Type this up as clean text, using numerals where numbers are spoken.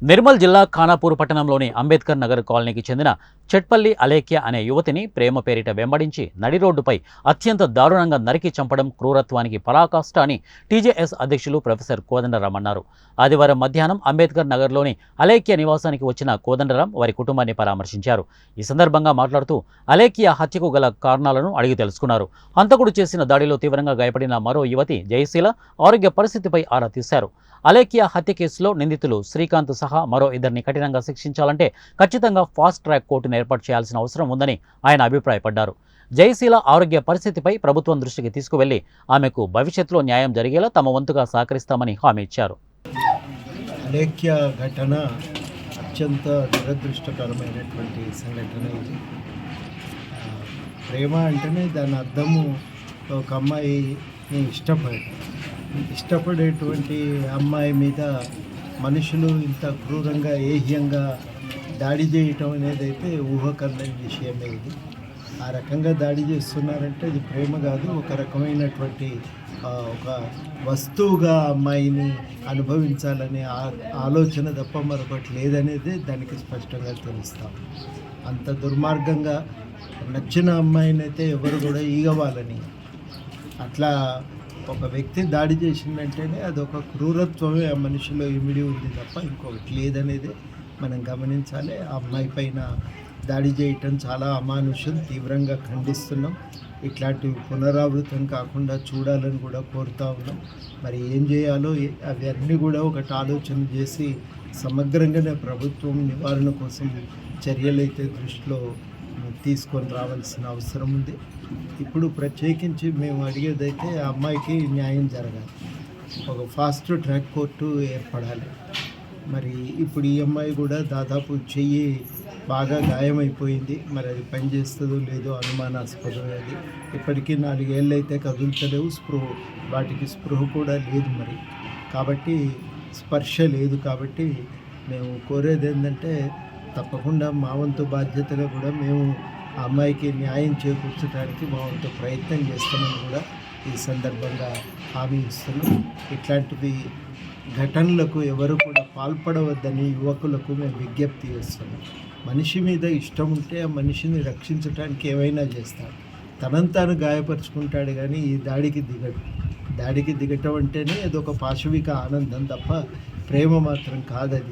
నిర్మల్ జిల్లా ఖానాపూర్ పట్టణంలోని అంబేద్కర్ నగర్ కాలనీకి చెందిన చెట్పల్లి అలేఖ్య అనే యువతిని ప్రేమ పేరిట వెంబడించి నడి రోడ్డుపై అత్యంత దారుణంగా నరికి చంపడం క్రూరత్వానికి పరాకాష్ట అని టీజేఎస్ అధ్యక్షులు ప్రొఫెసర్ కోదండరాం అన్నారు. ఆదివారం మధ్యాహ్నం అంబేద్కర్ నగర్లోని అలేఖ్య నివాసానికి వచ్చిన కోదండరాం వారి కుటుంబాన్ని పరామర్శించారు. ఈ సందర్భంగా మాట్లాడుతూ అలేఖ్య హత్యకు గల కారణాలను అడిగి తెలుసుకున్నారు. హంతకుడు చేసిన దాడిలో తీవ్రంగా గాయపడిన మరో యువతి జయశీల ఆరోగ్య పరిస్థితిపై ఆరా తీశారు. అలేఖ్య హత్య కేసులో నిందితులు శ్రీకాంత్ సహా మరో ఇద్దరిని కఠినంగా శిక్షించాలంటే ఖచ్చితంగా ఫాస్ట్ ట్రాక్ కోర్టును ఏర్పాటు చేయాల్సిన అవసరం ఉందని ఆయన అభిప్రాయపడ్డారు. జయశీల ఆరోగ్య పరిస్థితిపై ప్రభుత్వం దృష్టికి తీసుకువెళ్లి ఆమెకు భవిష్యత్తులో న్యాయం జరిగేలా తమ వంతుగా సహకరిస్తామని హామీ ఇచ్చారు. అలేఖ్య ఘటన అత్యంత దురదృష్టకరమైనటువంటి సంఘటన ఇది. ప్రేమ అంటేనే దాని అర్థము ఒక అమ్మాయిని ఇష్టపడేటువంటి అమ్మాయి మీద మనుషులు ఇంత క్రూరంగా ఏహ్యంగా దాడి చేయటం అనేది అయితే ఊహకందని విషయమే ఇది. ఆ రకంగా దాడి చేస్తున్నారంటే ఇది ప్రేమ కాదు, ఒక రకమైనటువంటి ఒక వస్తువుగా అమ్మాయిని అనుభవించాలనే ఆలోచన తప్ప మరొకటి లేదనేది దానికి స్పష్టంగా తెలుస్తాం. అంత దుర్మార్గంగా నచ్చిన అమ్మాయిని అయితే ఎవరు కూడా ఈగవాలని అట్లా ఒక వ్యక్తి దాడి చేసిందంటేనే అదొక క్రూరత్వమే ఆ మనిషిలో ఇమిడి ఉంది తప్ప ఇంకొకటి లేదనేది మనం గమనించాలి. ఆ అమ్మాయి పైన దాడి చేయటం చాలా అమానుషం, తీవ్రంగా ఖండిస్తున్నాం. ఇట్లాంటివి పునరావృతం కాకుండా చూడాలని కూడా కోరుతూ ఉన్నాం. మరి ఏం చేయాలో అవన్నీ కూడా ఒకటి ఆలోచన చేసి సమగ్రంగానే ప్రభుత్వం నివారణ కోసం చర్యలైతే దృష్టిలో తీసుకొని రావాల్సిన అవసరం ఉంది. ఇప్పుడు ప్రత్యేకించి మేము అడిగేదైతే ఆ అమ్మాయికి న్యాయం జరగాలి, ఒక ఫాస్ట్ ట్రాక్ కోర్టు ఏర్పడాలి. మరి ఇప్పుడు ఈ అమ్మాయి కూడా దాదాపు చెయ్యి బాగా గాయమైపోయింది. మరి అది పనిచేస్తుందో లేదో అనుమానాస్పదమైనది. ఇప్పటికీ 4 ఏళ్ళు అయితే కదులుతలేవు, వాటికి స్పృహ కూడా లేదు. మరి కాబట్టి స్పర్శ లేదు. కాబట్టి మేము కోరేది ఏంటంటే తప్పకుండా మా వంతు బాధ్యతగా కూడా మేము ఆ అమ్మాయికి న్యాయం చేకూర్చడానికి మా వంతు ప్రయత్నం చేస్తామని కూడా ఈ సందర్భంగా హామీ ఇస్తున్నాం. ఇట్లాంటివి ఘటనలకు ఎవరు కూడా పాల్పడవద్దని యువకులకు మేము విజ్ఞప్తి చేస్తున్నాం. మనిషి మీద ఇష్టం ఉంటే ఆ మనిషిని రక్షించడానికి ఏమైనా చేస్తాడు, తనంతాను గాయపరుచుకుంటాడు, కానీ ఈ దాడికి దిగడు. దాడికి దిగటం అంటేనే అదొక పాశవిక ఆనందం తప్ప ప్రేమ మాత్రం కాదది.